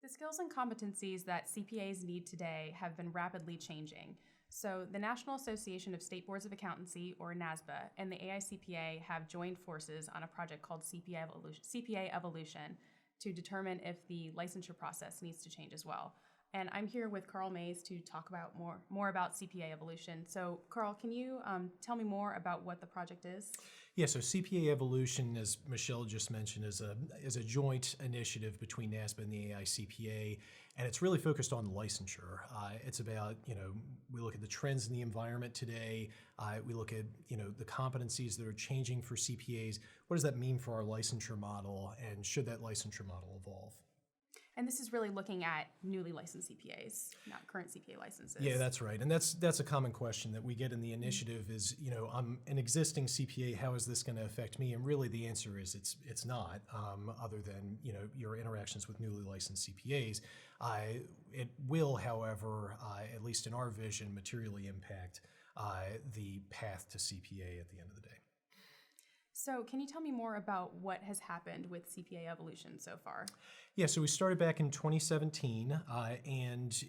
The skills and competencies that CPAs need today have been rapidly changing. So the National Association of State Boards of Accountancy, or NASBA, and the AICPA have joined forces on a project called CPA Evolution to determine if the licensure process needs to change as well. And I'm here with Carl Mays to talk about more about CPA Evolution. So Carl, can you tell me more about what the project is? Yeah, so CPA Evolution, as Michelle just mentioned, is a joint initiative between NASBA and the AICPA, and it's really focused on licensure. It's about, we look at the trends in the environment today, we look at, the competencies that are changing for CPAs. What does that mean for our licensure model, and should that licensure model evolve? And this is really looking at newly licensed CPAs, not current CPA licenses. Yeah, that's right. And that's a common question that we get in the initiative is, I'm an existing CPA, how is this going to affect me? And really the answer is it's not, other than, your interactions with newly licensed CPAs. It will, however, at least in our vision, materially impact the path to CPA at the end of the day. So can you tell me more about what has happened with CPA Evolution so far? Yeah, so we started back in 2017, and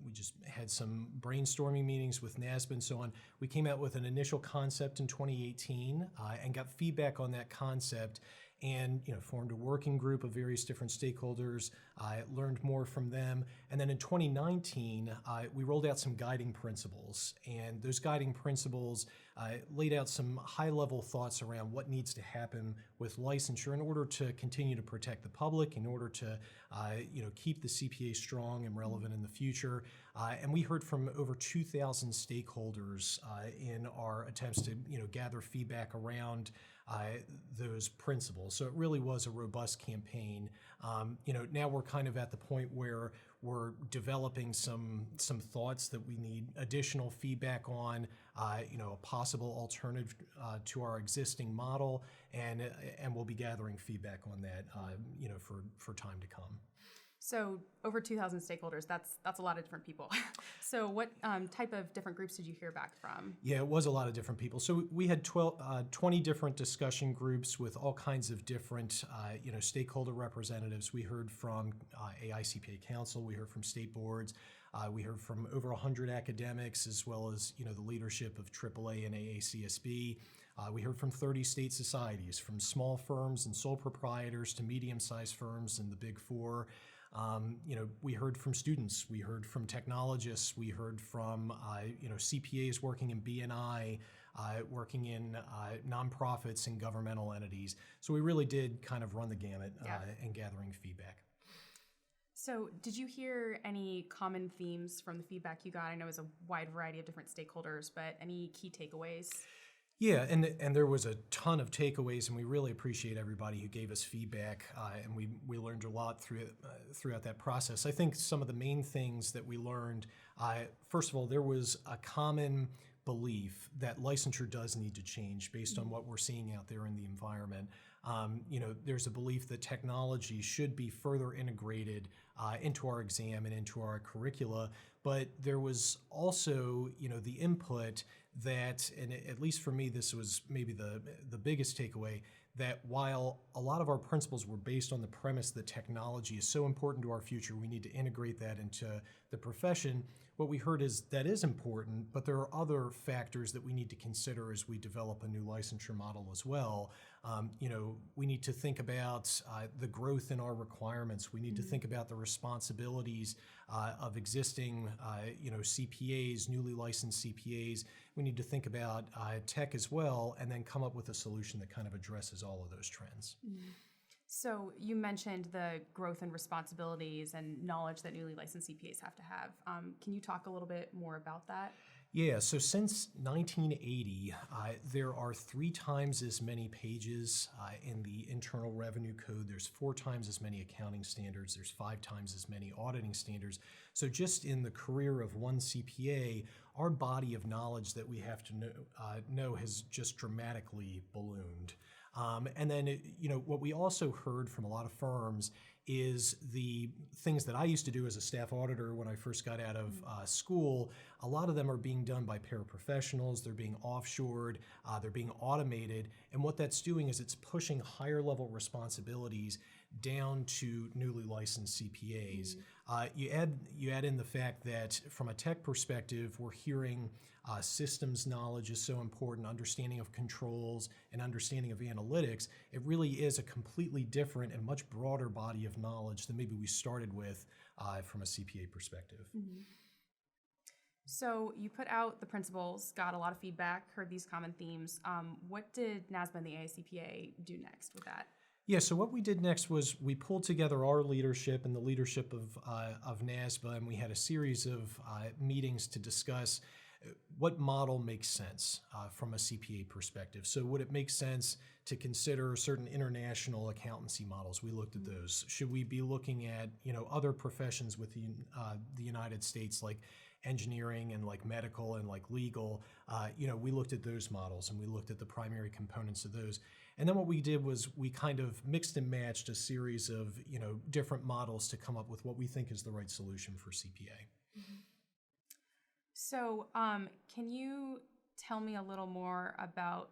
we just had some brainstorming meetings with NASBA and so on. We came out with an initial concept in 2018 and got feedback on that concept, and formed a working group of various different stakeholders. Learned more from them, and then in 2019 we rolled out some guiding principles, and those guiding principles laid out some high-level thoughts around what needs to happen with licensure in order to continue to protect the public, in order to keep the CPA strong and relevant in the future. And we heard from over 2,000 stakeholders in our attempts to gather feedback around those principles. So it really was a robust campaign. Now we're kind of at the point where we're developing some thoughts that we need additional feedback on, a possible alternative to our existing model, and we'll be gathering feedback on that, for time to come. So over 2,000 stakeholders, that's a lot of different people. So what type of different groups did you hear back from? Yeah, it was a lot of different people. So we had 20 different discussion groups with all kinds of different stakeholder representatives. We heard from AICPA Council, we heard from state boards, we heard from over 100 academics, as well as the leadership of AAA and AACSB. We heard from 30 state societies, from small firms and sole proprietors to medium-sized firms and the Big Four. We heard from students, we heard from technologists, we heard from CPAs working in B&I, working in nonprofits and governmental entities. So we really did kind of run the gamut in gathering feedback. So did you hear any common themes from the feedback you got? I know it was a wide variety of different stakeholders, but any key takeaways? Yeah, and there was a ton of takeaways, and we really appreciate everybody who gave us feedback, and we learned a lot throughout that process. I think some of the main things that we learned, first of all, there was a common belief that licensure does need to change based on what we're seeing out there in the environment. There's a belief that technology should be further integrated into our exam and into our curricula, but there was also, the input that, and at least for me, this was maybe the biggest takeaway, that while a lot of our principles were based on the premise that technology is so important to our future, we need to integrate that into the profession, what we heard is that is important, but there are other factors that we need to consider as we develop a new licensure model as well. We need to think about the growth in our requirements. We need to think about the responsibilities of existing, CPAs, newly licensed CPAs. We need to think about tech as well, and then come up with a solution that kind of addresses all of those trends. Mm-hmm. So you mentioned the growth and responsibilities and knowledge that newly licensed CPAs have to have. Can you talk a little bit more about that? Yeah, so since 1980, there are 3 times as many pages in the Internal Revenue Code. There's 4 times as many accounting standards. There's 5 times as many auditing standards. So just in the career of one CPA, our body of knowledge that we have to know has just dramatically ballooned. And then, what we also heard from a lot of firms is the things that I used to do as a staff auditor when I first got out of school. A lot of them are being done by paraprofessionals. They're being offshored. They're being automated. And what that's doing is it's pushing higher level responsibilities down to newly licensed CPAs. You add in the fact that from a tech perspective, we're hearing systems knowledge is so important, understanding of controls and understanding of analytics. It really is a completely different and much broader body of knowledge than maybe we started with from a CPA perspective. So you put out the principles, got a lot of feedback, heard these common themes. What did NASBA and the AICPA do next with that? Yeah, so what we did next was we pulled together our leadership and the leadership of NASBA, and we had a series of meetings to discuss what model makes sense from a CPA perspective. So would it make sense to consider certain international accountancy models? We looked at those. Should we be looking at other professions within the United States, like engineering and like medical and like legal? We looked at those models and we looked at the primary components of those. And then what we did was we kind of mixed and matched a series of different models to come up with what we think is the right solution for CPA. So can you tell me a little more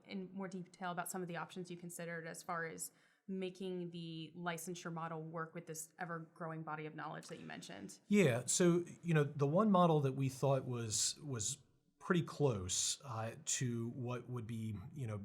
in more detail about some of the options you considered as far as making the licensure model work with this ever-growing body of knowledge that you mentioned? Yeah, so the one model that we thought was pretty close to what would be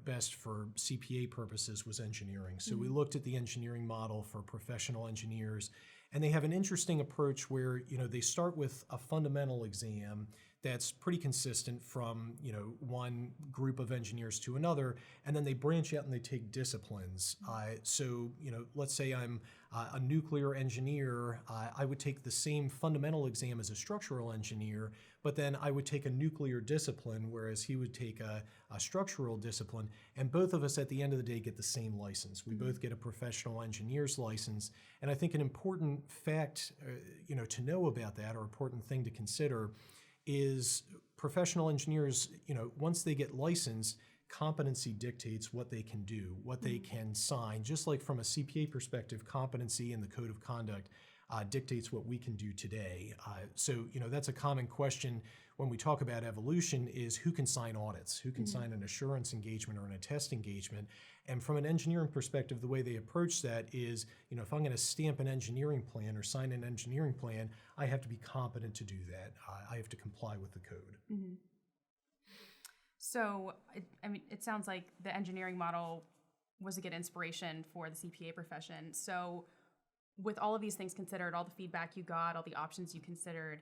best for CPA purposes was engineering. So we looked at the engineering model for professional engineers, and they have an interesting approach where they start with a fundamental exam that's pretty consistent from one group of engineers to another, and then they branch out and they take disciplines. So let's say I'm a nuclear engineer, I would take the same fundamental exam as a structural engineer, but then I would take a nuclear discipline, whereas he would take a structural discipline, and both of us at the end of the day get the same license. We both get a professional engineer's license, and I think an important fact to know about that, or important thing to consider, is professional engineers, once they get licensed, competency dictates what they can do, what they can sign. Just like from a CPA perspective, competency in the code of conduct dictates what we can do today. So that's a common question when we talk about evolution, is who can sign audits, who can sign an assurance engagement or an attest engagement. And from an engineering perspective, the way they approach that is, if I'm going to stamp an engineering plan or sign an engineering plan, I have to be competent to do that. I have to comply with the code. So, it sounds like the engineering model was a good inspiration for the CPA profession. So with all of these things considered, all the feedback you got, all the options you considered,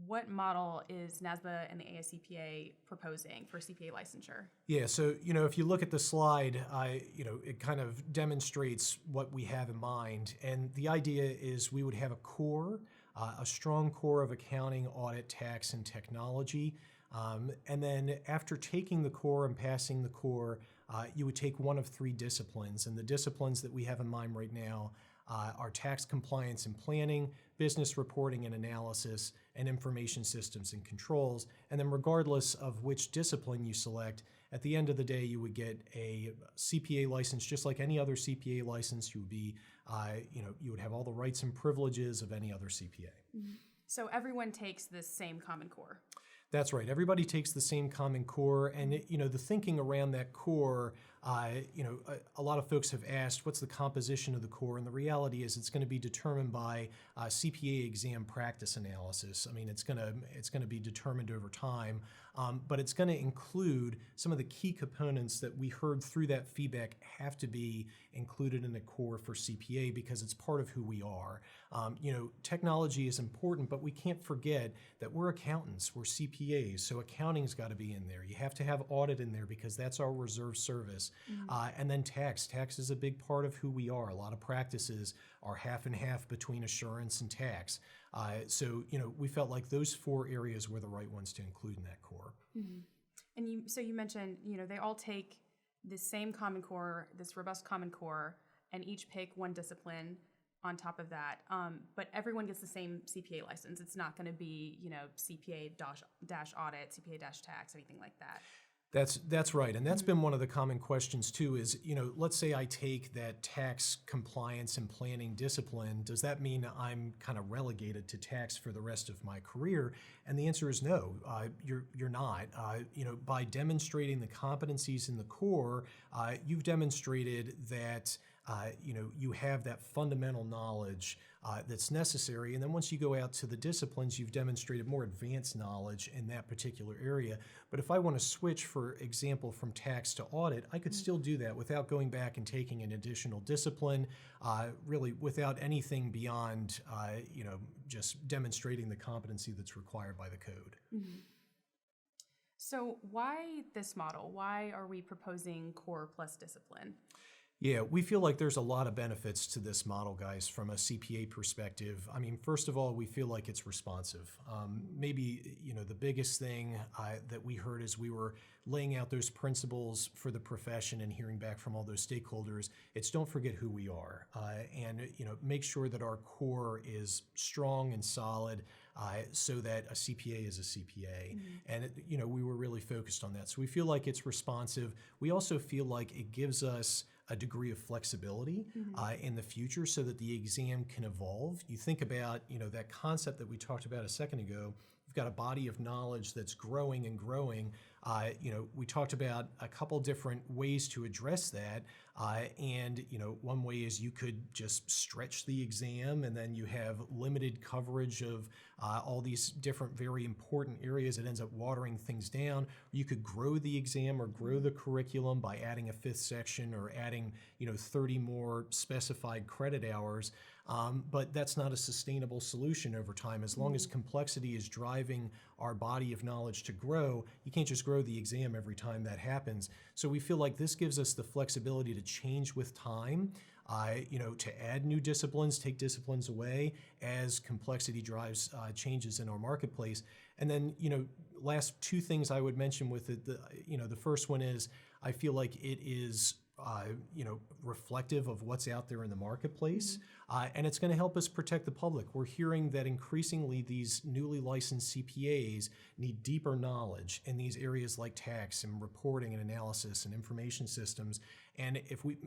what model is NASBA and the AICPA proposing for CPA licensure? Yeah, so if you look at the slide, it kind of demonstrates what we have in mind. And the idea is we would have a core, a strong core of accounting, audit, tax, and technology. And then after taking the core and passing the core, you would take one of three disciplines. And the disciplines that we have in mind right now are tax compliance and planning, business reporting and analysis, and information systems and controls. And then regardless of which discipline you select, at the end of the day, you would get a CPA license just like any other CPA license. You would be, you would have all the rights and privileges of any other CPA. So everyone takes this same common core. That's right. Everybody takes the same common core, and the thinking around that core, a lot of folks have asked, what's the composition of the core? And the reality is, it's going to be determined by CPA exam practice analysis. It's going to be determined over time, but it's going to include some of the key components that we heard through that feedback have to be included in the core for CPA because it's part of who we are. Technology is important, but we can't forget that we're accountants, we're CPAs, so accounting's got to be in there. You have to have audit in there because that's our reserve service. And then tax. Tax is a big part of who we are. A lot of practices are half and half between assurance and tax. So we felt like those four areas were the right ones to include in that core. And you mentioned, they all take the same common core, this robust common core, and each pick one discipline on top of that. But everyone gets the same CPA license. It's not going to be, CPA-audit, CPA-tax, anything like that. That's right, and that's been one of the common questions too is, let's say I take that tax compliance and planning discipline, does that mean I'm kind of relegated to tax for the rest of my career? And the answer is no, you're not. By demonstrating the competencies in the core, you've demonstrated that you have that fundamental knowledge that's necessary. And then once you go out to the disciplines, you've demonstrated more advanced knowledge in that particular area. But if I want to switch, for example, from tax to audit, I could still do that without going back and taking an additional discipline, really without anything beyond, just demonstrating the competency that's required by the code. Mm-hmm. So why this model? Why are we proposing core plus discipline? Yeah, we feel like there's a lot of benefits to this model, guys, from a CPA perspective. I mean, first of all, we feel like it's responsive. Maybe, the biggest thing that we heard as we were laying out those principles for the profession and hearing back from all those stakeholders, it's don't forget who we are, and make sure that our core is strong and solid, so that a CPA is a CPA. And we were really focused on that. So we feel like it's responsive. We also feel like it gives us a degree of flexibility in the future so that the exam can evolve. You think about, that concept that we talked about a second ago. You've got a body of knowledge that's growing and growing. We talked about a couple different ways to address that. And one way is you could just stretch the exam, and then you have limited coverage of all these different very important areas. It ends up watering things down. You could grow the exam or grow the curriculum by adding a 5th section or adding 30 more specified credit hours. But that's not a sustainable solution over time. As long as complexity is driving our body of knowledge to grow, you can't just grow the exam every time that happens. So we feel like this gives us the flexibility to change with time, to add new disciplines, take disciplines away as complexity drives changes in our marketplace. And then, last 2 things I would mention with it, the first one is I feel like it is reflective of what's out there in the marketplace, and it's going to help us protect the public. We're hearing that increasingly these newly licensed CPAs need deeper knowledge in these areas like tax and reporting and analysis and information systems. And if we,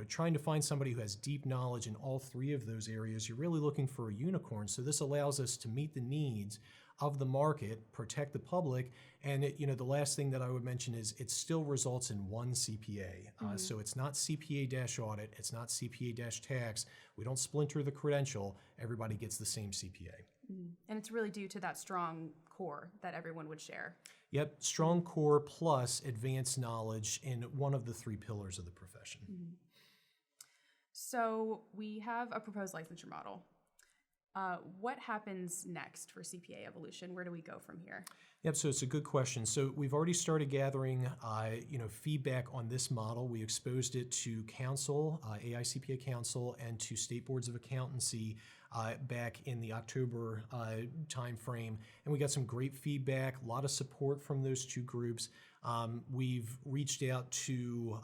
trying to find somebody who has deep knowledge in all 3 of those areas, you're really looking for a unicorn. So this allows us to meet the needs of the market, protect the public, and the last thing that I would mention is it still results in one CPA. So it's not CPA-audit, it's not CPA-tax. We don't splinter the credential. Everybody gets the same CPA. And it's really due to that strong core that everyone would share. Yep, strong core plus advanced knowledge in one of the 3 pillars of the profession. So we have a proposed licensure model. What happens next for CPA Evolution? Where do we go from here? Yep, so it's a good question. So we've already started gathering, feedback on this model. We exposed it to council, AICPA council, and to state boards of accountancy back in the October timeframe, and we got some great feedback, a lot of support from those 2 groups. We've reached out to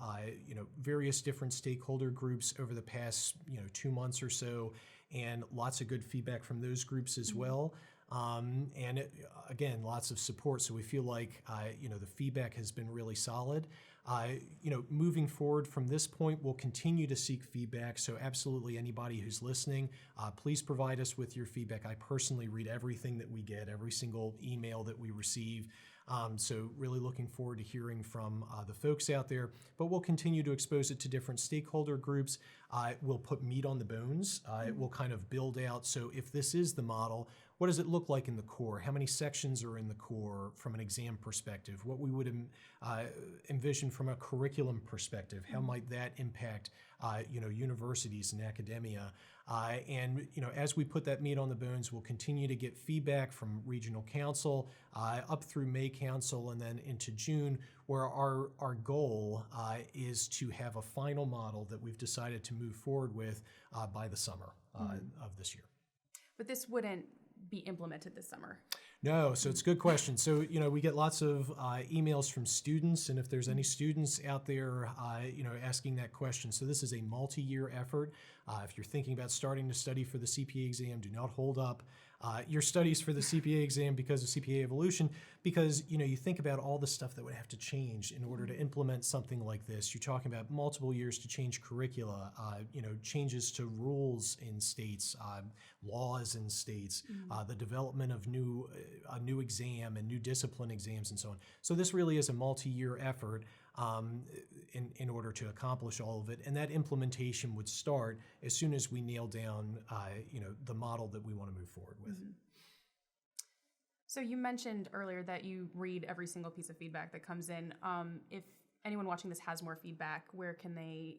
various different stakeholder groups over the past 2 months or so, and lots of good feedback from those groups as well. And again, lots of support. So we feel like the feedback has been really solid. Moving forward from this point, we'll continue to seek feedback. So absolutely, anybody who's listening, please provide us with your feedback. I personally read everything that we get, every single email that we receive. So really looking forward to hearing from the folks out there, but we'll continue to expose it to different stakeholder groups. We'll put meat on the bones. We'll kind of build out. So if this is the model, what does it look like in the core? How many sections are in the core from an exam perspective? What we would envision from a curriculum perspective? How might that impact universities and academia? And as we put that meat on the bones, we'll continue to get feedback from regional council up through May council and then into June, where our goal is to have a final model that we've decided to move forward with by the summer of this year. But this wouldn't be implemented this summer. No, so it's a good question. So, we get lots of emails from students, and if there's any students out there, asking that question. So this is a multi-year effort. If you're thinking about starting to study for the CPA exam, do not hold up your studies for the CPA exam because of CPA Evolution, because, you think about all the stuff that would have to change in order to implement something like this. You're talking about multiple years to change curricula, changes to rules in states, laws in states, the development of a new exam and new discipline exams and so on. So this really is a multi-year effort. in order to accomplish all of it. And that implementation would start as soon as we nail down the model that we want to move forward with. Mm-hmm. So you mentioned earlier that you read every single piece of feedback that comes in. If anyone watching this has more feedback, where can they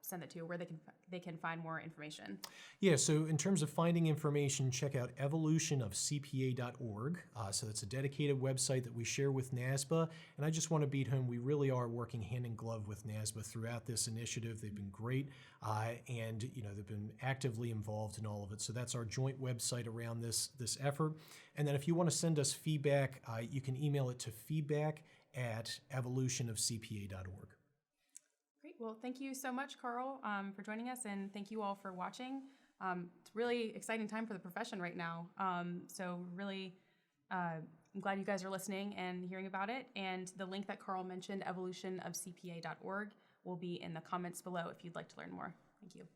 send it to, where they can find more information? Yeah, so in terms of finding information, check out evolutionofcpa.org. So that's a dedicated website that we share with NASBA. And I just want to beat home, we really are working hand in glove with NASBA throughout this initiative. They've been great, and they've been actively involved in all of it. So that's our joint website around this effort. And then if you want to send us feedback, you can email it to feedback@evolutionofcpa.org. Great. Well, thank you so much, Carl, for joining us, and thank you all for watching. It's a really exciting time for the profession right now. So really, I'm glad you guys are listening and hearing about it. And the link that Carl mentioned, evolutionofcpa.org, will be in the comments below if you'd like to learn more. Thank you.